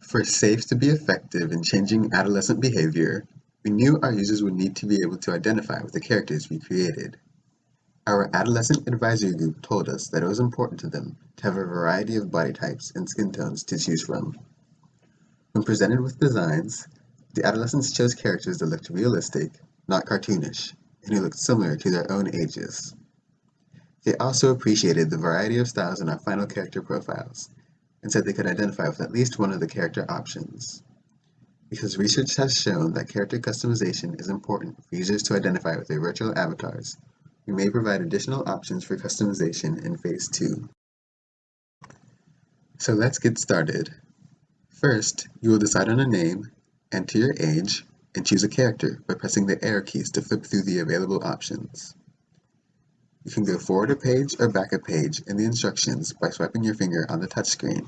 For SAFE to be effective in changing adolescent behavior, we knew our users would need to be able to identify with the characters we created. Our adolescent advisory group told us that it was important to them to have a variety of body types and skin tones to choose from. When presented with designs, the adolescents chose characters that looked realistic, not cartoonish, and who looked similar to their own ages. They also appreciated the variety of styles in our final character profiles, and said they could identify with at least one of the character options. Because research has shown that character customization is important for users to identify with their virtual avatars, we may provide additional options for customization in Phase 2. So let's get started. First, you will decide on a name, enter your age, and choose a character by pressing the arrow keys to flip through the available options. You can go forward a page or back a page in the instructions by swiping your finger on the touchscreen.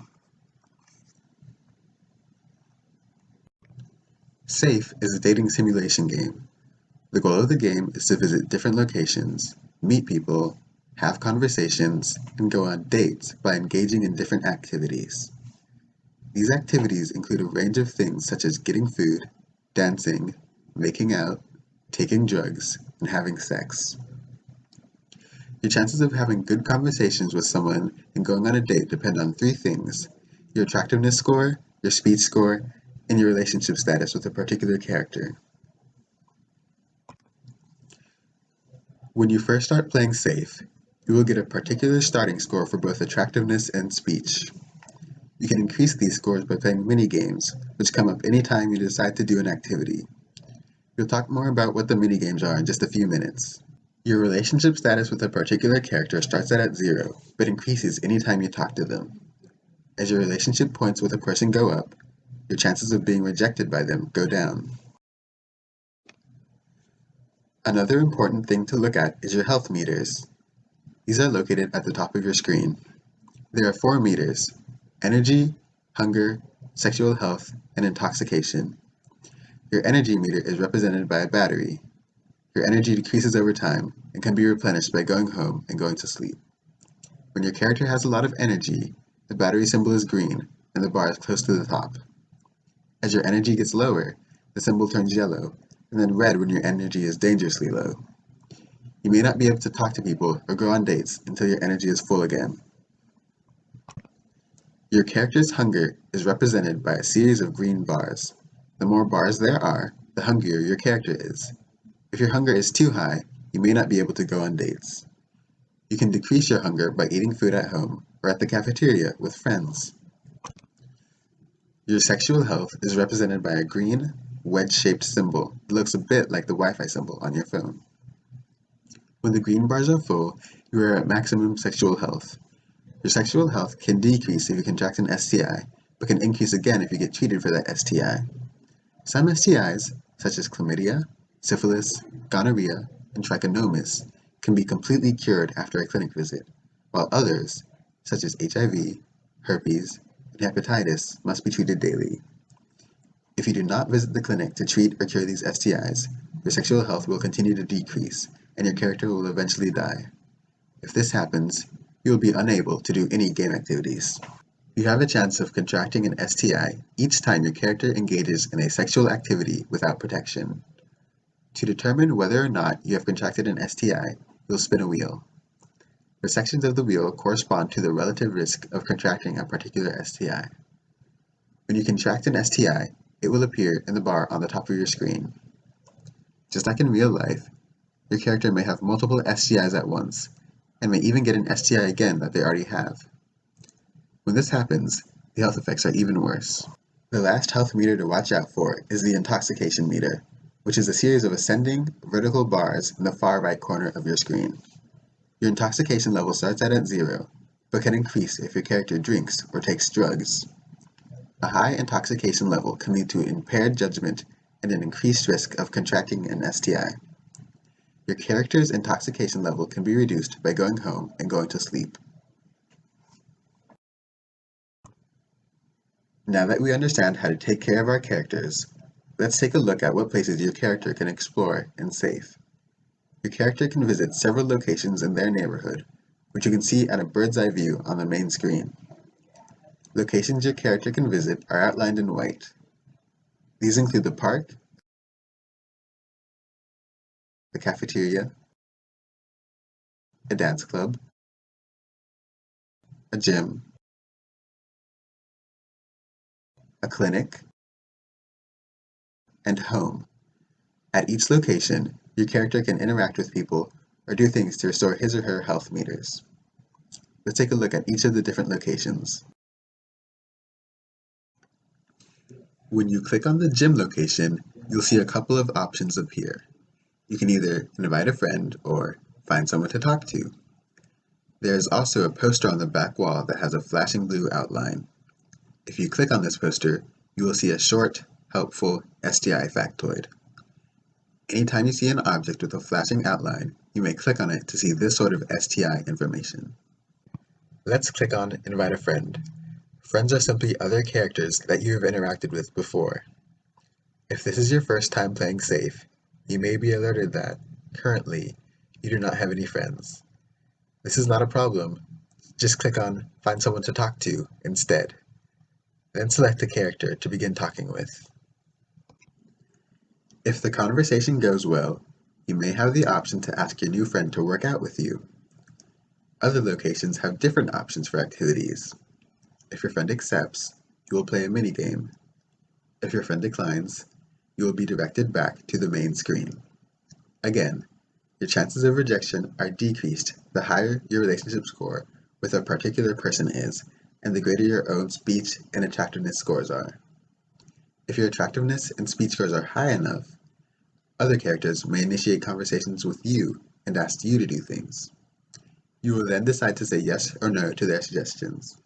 SAFE is a dating simulation game. The goal of the game is to visit different locations, meet people, have conversations, and go on dates by engaging in different activities. These activities include a range of things such as getting food, dancing, making out, taking drugs, and having sex. Your chances of having good conversations with someone and going on a date depend on 3 things: your attractiveness score, your speech score, and your relationship status with a particular character. When you first start playing SAFE, you will get a particular starting score for both attractiveness and speech. You can increase these scores by playing mini-games, which come up anytime you decide to do an activity. We'll talk more about what the mini-games are in just a few minutes. Your relationship status with a particular character starts at 0, but increases anytime you talk to them. As your relationship points with a person go up, your chances of being rejected by them go down. Another important thing to look at is your health meters. These are located at the top of your screen. There are 4 meters: energy, hunger, sexual health, and intoxication. Your energy meter is represented by a battery. Your energy decreases over time and can be replenished by going home and going to sleep. When your character has a lot of energy, the battery symbol is green and the bar is close to the top. As your energy gets lower, the symbol turns yellow, and then red when your energy is dangerously low. You may not be able to talk to people or go on dates until your energy is full again. Your character's hunger is represented by a series of green bars. The more bars there are, the hungrier your character is. If your hunger is too high, you may not be able to go on dates. You can decrease your hunger by eating food at home or at the cafeteria with friends. Your sexual health is represented by a green, wedge-shaped symbol that looks a bit like the Wi-Fi symbol on your phone. When the green bars are full, you are at maximum sexual health. Your sexual health can decrease if you contract an STI, but can increase again if you get treated for that STI. Some STIs, such as chlamydia, syphilis, gonorrhea, and trichomonas, can be completely cured after a clinic visit, while others, such as HIV, herpes, and hepatitis, must be treated daily. If you do not visit the clinic to treat or cure these STIs, your sexual health will continue to decrease, and your character will eventually die. If this happens, you will be unable to do any game activities. You have a chance of contracting an STI each time your character engages in a sexual activity without protection. To determine whether or not you have contracted an STI, you'll spin a wheel. The sections of the wheel correspond to the relative risk of contracting a particular STI. When you contract an STI, it will appear in the bar on the top of your screen. Just like in real life, your character may have multiple STIs at once, and may even get an STI again that they already have. When this happens, the health effects are even worse. The last health meter to watch out for is the intoxication meter, which is a series of ascending, vertical bars in the far right corner of your screen. Your intoxication level starts at 0, but can increase if your character drinks or takes drugs. A high intoxication level can lead to impaired judgment and an increased risk of contracting an STI. Your character's intoxication level can be reduced by going home and going to sleep. Now that we understand how to take care of our characters, let's take a look at what places your character can explore in SAFE. Your character can visit several locations in their neighborhood, which you can see at a bird's eye view on the main screen. Locations your character can visit are outlined in white. These include the park, the cafeteria, a dance club, a gym, a clinic, and home. At each location, your character can interact with people or do things to restore his or her health meters. Let's take a look at each of the different locations. When you click on the gym location, you'll see a couple of options appear. You can either invite a friend or find someone to talk to. There is also a poster on the back wall that has a flashing blue outline. If you click on this poster, you will see a short, helpful STI factoid. Anytime you see an object with a flashing outline, you may click on it to see this sort of STI information. Let's click on Invite a Friend. Friends are simply other characters that you have interacted with before. If this is your first time playing safe, you may be alerted that, currently, you do not have any friends. This is not a problem. Just click on Find Someone to Talk to instead. Then select a character to begin talking with. If the conversation goes well, you may have the option to ask your new friend to work out with you. Other locations have different options for activities. If your friend accepts, you will play a minigame. If your friend declines, you will be directed back to the main screen. Again, your chances of rejection are decreased the higher your relationship score with a particular person is, and the greater your own speech and attractiveness scores are. If your attractiveness and speech scores are high enough, other characters may initiate conversations with you and ask you to do things. You will then decide to say yes or no to their suggestions.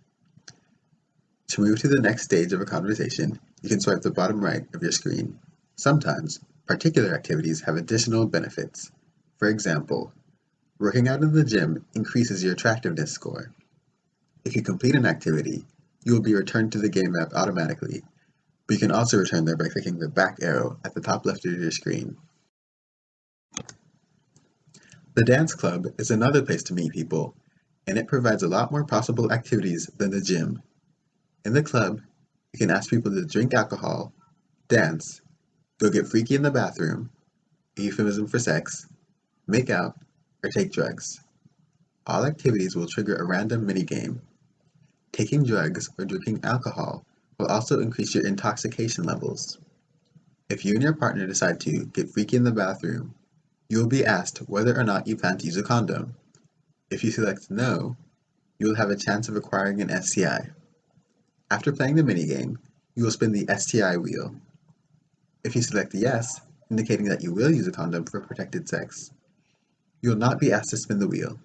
To move to the next stage of a conversation, you can swipe the bottom right of your screen. Sometimes, particular activities have additional benefits. For example, working out in the gym increases your attractiveness score. If you complete an activity, you will be returned to the game map automatically, but you can also return there by clicking the back arrow at the top left of your screen. The dance club is another place to meet people, and it provides a lot more possible activities than the gym. In the club, you can ask people to drink alcohol, dance, go get freaky in the bathroom, a euphemism for sex, make out, or take drugs. All activities will trigger a random minigame. Taking drugs or drinking alcohol will also increase your intoxication levels. If you and your partner decide to get freaky in the bathroom, you will be asked whether or not you plan to use a condom. If you select no, you will have a chance of acquiring an STI. After playing the minigame, you will spin the STI wheel. If you select yes, indicating that you will use a condom for protected sex, you will not be asked to spin the wheel.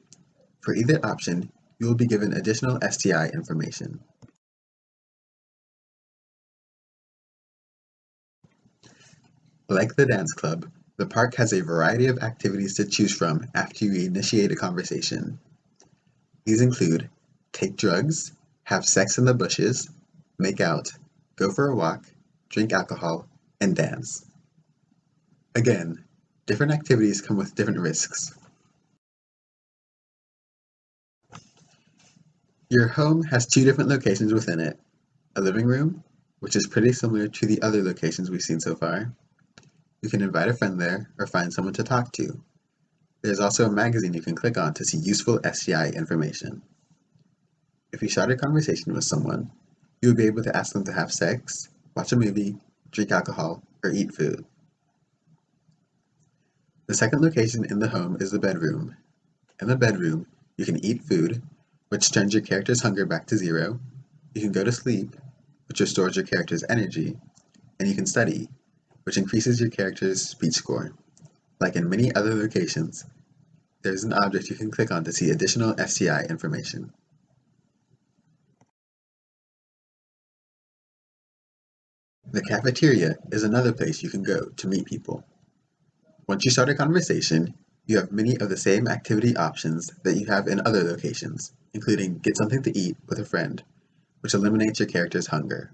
For either option, you will be given additional STI information. Like the dance club, the park has a variety of activities to choose from after you initiate a conversation. These include take drugs, have sex in the bushes, make out, go for a walk, drink alcohol, and dance. Again, different activities come with different risks. Your home has two different locations within it. A living room, which is pretty similar to the other locations we've seen so far. You can invite a friend there or find someone to talk to. There's also a magazine you can click on to see useful STI information. If you start a conversation with someone, you will be able to ask them to have sex, watch a movie, drink alcohol, or eat food. The second location in the home is the bedroom. In the bedroom, you can eat food, which turns your character's hunger back to 0. You can go to sleep, which restores your character's energy, and you can study, which increases your character's speech score. Like in many other locations, there's an object you can click on to see additional STI information. The cafeteria is another place you can go to meet people. Once you start a conversation, you have many of the same activity options that you have in other locations, including get something to eat with a friend, which eliminates your character's hunger.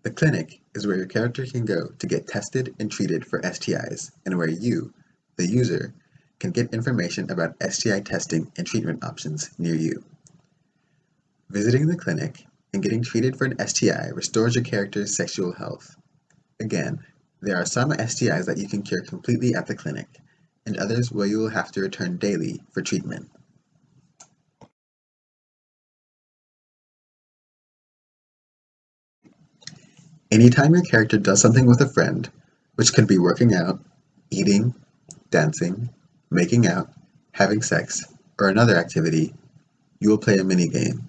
The clinic is where your character can go to get tested and treated for STIs, and where you, the user, can get information about STI testing and treatment options near you. Visiting the clinic and getting treated for an STI restores your character's sexual health. Again, there are some STIs that you can cure completely at the clinic, and others where you will have to return daily for treatment. Anytime your character does something with a friend, which could be working out, eating, dancing, making out, having sex, or another activity, you will play a minigame.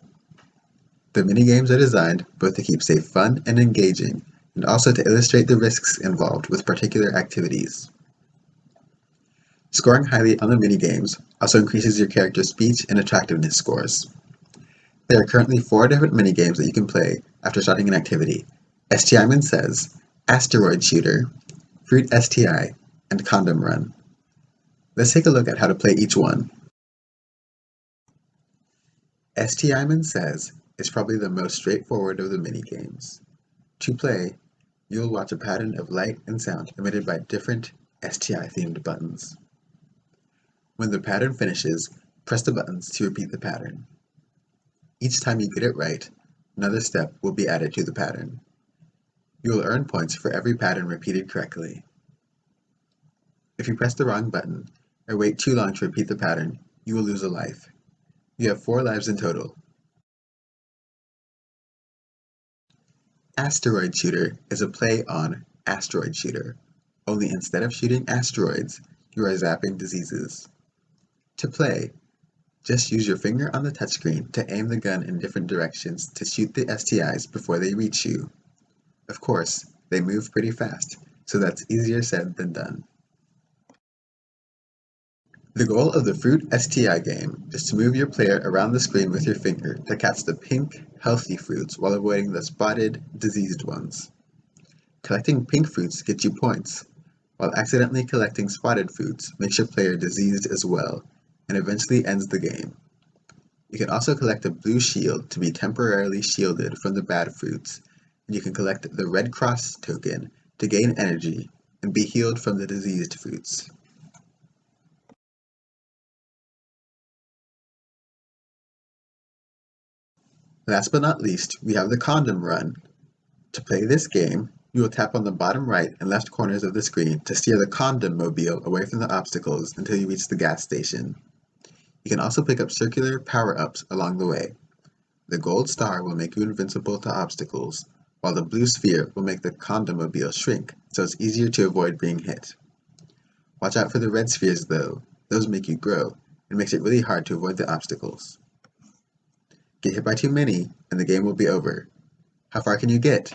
The minigames are designed both to keep safe fun and engaging, and also to illustrate the risks involved with particular activities. Scoring highly on the minigames also increases your character's speech and attractiveness scores. There are currently 4 different minigames that you can play after starting an activity: STI Man Says, Asteroid Shooter, Fruit STI, and Condom Run. Let's take a look at how to play each one. STI Man Says is probably the most straightforward of the minigames. To play, you will watch a pattern of light and sound emitted by different STI-themed buttons. When the pattern finishes, press the buttons to repeat the pattern. Each time you get it right, another step will be added to the pattern. You will earn points for every pattern repeated correctly. If you press the wrong button, or wait too long to repeat the pattern, you will lose a life. You have 4 lives in total. Asteroid Shooter is a play on Asteroid Shooter, only instead of shooting asteroids, you are zapping diseases. To play, just use your finger on the touchscreen to aim the gun in different directions to shoot the STIs before they reach you. Of course, they move pretty fast, so that's easier said than done. The goal of the Fruit STI game is to move your player around the screen with your finger to catch the pink, healthy fruits while avoiding the spotted, diseased ones. Collecting pink fruits gets you points, while accidentally collecting spotted fruits makes your player diseased as well, and eventually ends the game. You can also collect a blue shield to be temporarily shielded from the bad fruits, and you can collect the Red Cross token to gain energy and be healed from the diseased fruits. Last but not least, we have the Condom Run. To play this game, you will tap on the bottom right and left corners of the screen to steer the condom mobile away from the obstacles until you reach the gas station. You can also pick up circular power-ups along the way. The gold star will make you invincible to obstacles, while the blue sphere will make the condomobile shrink, so it's easier to avoid being hit. Watch out for the red spheres though, those make you grow, and makes it really hard to avoid the obstacles. Get hit by too many, and the game will be over. How far can you get?